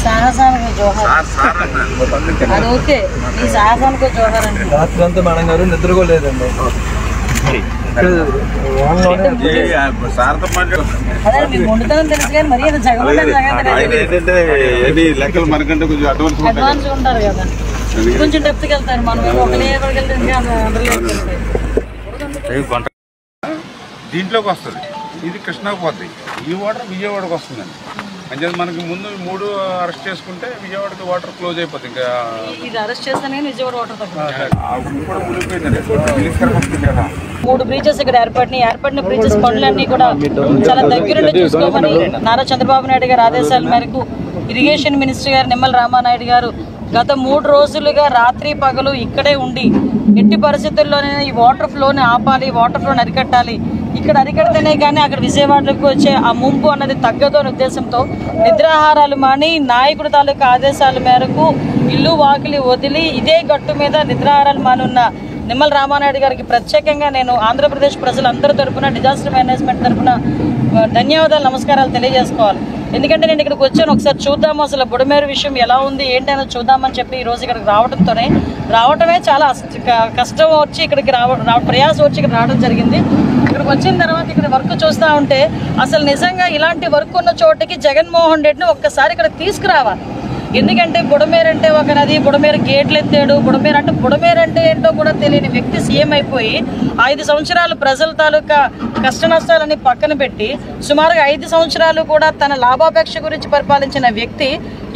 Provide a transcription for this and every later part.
సాహసానికి జోహార్. అది ఓకే, ఈ సాహసానికి జోహార్ అండి. రాత్రి అంతా మేడం గారు నిద్రపోలేదండి. అదే మీకు వండుతానని తెలుసు కానీ మరీ అడ్వాన్స్ ఉంటారు కదా, కొంచెం డెప్త్కి వెళ్తారు. మనం ఒక లేబర్కి వెళ్తే దీంట్లోకి వస్తుంది. ఇది కృష్ణాకు పోతుంది. ఈ వాటర్ విజయవాడకు వస్తుందండి. అంటే మనకి ముందు 3 అరెస్ట్ చేసుకుంటే విజయవాడకి వాటర్ క్లోజ్ అయిపోతుంది. ఇంకా ఇది అరెస్ట్ చేస్తానే విజయవాడ వాటర్ తగ్గుతుంది. 3 బ్రీచెస్ ఇక్కడ ఏర్పడిన బ్రీచెస్ పనులన్నీ కూడా చాలా దగ్గరుండి చూసుకోమని నారా చంద్రబాబు నాయుడు గారి ఆదేశాల మేరకు ఇరిగేషన్ మినిస్టర్ గారు నిమ్మల రామానాయుడు గారు గత 3 రోజులుగా రాత్రి పగలు ఇక్కడే ఉండి ఎట్టి పరిస్థితుల్లోనే ఈ వాటర్ ఫ్లోని ఆపాలి, వాటర్ ఫ్లోని అరికట్టాలి, ఇక్కడ అరికడితేనే కానీ అక్కడ విజయవాడలోకి వచ్చే ఆ ముంపు అన్నది తగ్గదు అనే ఉద్దేశంతో నిద్రాహారాలు మాని నాయకుడి తాలూకా ఆదేశాల మేరకు ఇల్లు వాకిలి వదిలి ఇదే గట్టు మీద నిద్రాహారాలు మానున్న నిమ్మల రామానాయుడు గారికి ప్రత్యేకంగా నేను ఆంధ్రప్రదేశ్ ప్రజలందరి తరఫున డిజాస్టర్ మేనేజ్మెంట్ తరఫున ధన్యవాదాలు, నమస్కారాలు తెలియజేసుకోవాలి. ఎందుకంటే నేను ఇక్కడికి వచ్చాను, ఒకసారి చూద్దాము అసలు బుడమేరు విషయం ఎలా ఉంది ఏంటనో చూద్దామని చెప్పి ఈరోజు ఇక్కడికి రావటమే చాలా కష్టం వచ్చి ఇక్కడికి ప్రయాసం వచ్చి ఇక్కడ రావడం జరిగింది. ఇక్కడికి వచ్చిన తర్వాత ఇక్కడ వర్క్ చూస్తూ ఉంటే అసలు నిజంగా ఇలాంటి వర్క్ ఉన్న చోటకి జగన్మోహన్ రెడ్డిని ఒక్కసారి ఇక్కడ తీసుకురావాలి. ఎందుకంటే బుడమేరు అంటే ఒక నది, బుడమేరు గేట్లు ఎత్తాడు, బుడమేరు అంటే ఏంటో కూడా తెలియని వ్యక్తి సీఎం అయిపోయి 5 సంవత్సరాలు ప్రజల తాలూకా కష్ట నష్టాలని పక్కన పెట్టి సుమారుగా 5 సంవత్సరాలు కూడా తన లాభాపేక్ష గురించి పరిపాలించిన వ్యక్తి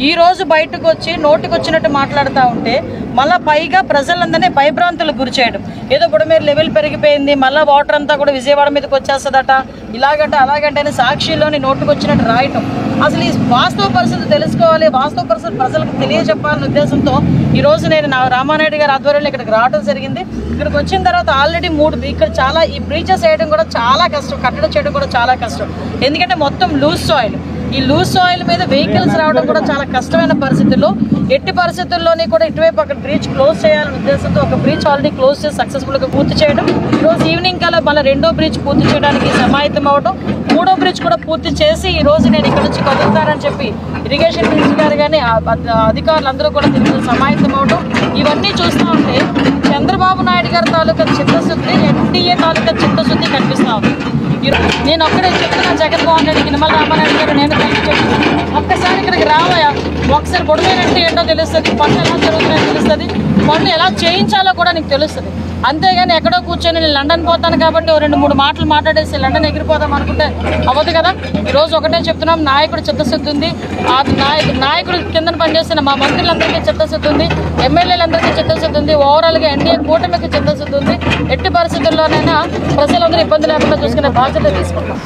ఈ రోజు బయటకు వచ్చి నోటికొచ్చినట్టు మాట్లాడుతూ ఉంటే మళ్ళీ పైగా ప్రజలందరినీ భయభ్రాంతులకు గురి చేయడం, ఏదో బుడమేరు లెవెల్ పెరిగిపోయింది మళ్ళీ వాటర్ అంతా కూడా విజయవాడ మీదకి వచ్చేస్తుందట, ఇలాగంటే అలాగంటే అని సాక్షిలోని నోటుకొచ్చినట్టు రాయటం. అసలు ఈ వాస్తవ పరిస్థితి తెలుసుకోవాలి, వాస్తవ పరిస్థితి ప్రజలకు తెలియజెప్పాలనే ఉద్దేశంతో ఈరోజు నేను రామానాయుడు గారి ఆధ్వర్యంలో ఇక్కడికి రావడం జరిగింది. ఇక్కడికి వచ్చిన తర్వాత ఆల్రెడీ 3 ఇక్కడ చాలా ఈ బ్రీచెస్ వేయడం కూడా చాలా కష్టం, కట్టడం చేయడం కూడా చాలా కష్టం. ఎందుకంటే మొత్తం లూజ్ సాయిల్, ఈ లూజ్ సాయిల్ మీద వెహికల్స్ రావడం కూడా చాలా కష్టమైన పరిస్థితుల్లో ఎట్టి పరిస్థితుల్లోని కూడా ఇటువైపు అక్కడ బ్రీచ్ క్లోజ్ చేయాలనే ఉద్దేశంతో ఒక బ్రీచ్ ఆల్రెడీ క్లోజ్ చేసి సక్సెస్ఫుల్గా పూర్తి చేయడం, ఈరోజు ఈవినింగ్ కల్లా మళ్ళీ 2వ బ్రీచ్ పూర్తి చేయడానికి సమాయత్తం అవడం, 3వ బ్రిడ్జ్ కూడా పూర్తి చేసి ఈ రోజు నేను ఇక్కడ నుంచి కదులుతానని చెప్పి ఇరిగేషన్ మినిస్టర్ గారు కానీ అధికారులందరూ కూడా దీనికి సమాయత్తం అవడం, ఇవన్నీ చూస్తూ ఉంటే చంద్రబాబు నాయుడు గారి తాలూకా చిత్తశుద్ధి, ఎన్డీఏ తాలూకా చిత్తశుద్ధి కనిపిస్తూ ఉంది. నేను ఒక్కడే చెప్తున్నా జగన్మోహన్ రెడ్డికి, నిమ్మల రామానాయుడు గారు నేను కలిసి చెప్తున్నాను, ఒక్కసారి ఇక్కడికి రావయా, ఒకసారి బుడమేరు అంటే ఏంటో తెలుస్తుంది, పనులు ఎలా జరుగుతున్నాయో తెలుస్తుంది, పనులు ఎలా చేయించాలో కూడా నీకు తెలుస్తుంది. అంతేగాని ఎక్కడో కూర్చొని నేను లండన్ పోతాను కాబట్టి 2-3 మాటలు మాట్లాడేసి లండన్ ఎగిరిపోదాం అనుకుంటే అవ్వదు కదా. ఈరోజు ఒకటే చెప్తున్నాం, నాయకుడు చిత్తశుద్ధి ఉంది, ఆ నాయకుడు కింద పనిచేస్తున్న మా మంత్రులందరికీ చిత్తశుద్ధి ఉంది, ఎమ్మెల్యేలందరికీ చిత్తశుద్ధి ఉంది, ఓవరాల్గా ఎన్డీఏ కూటమికి చిత్తశుద్ధి ఉంది. ఎట్టి పరిస్థితుల్లోనైనా ప్రజలందరూ ఇబ్బంది లేకుండా చూసుకునే బాధ్యత తీసుకుంటాం.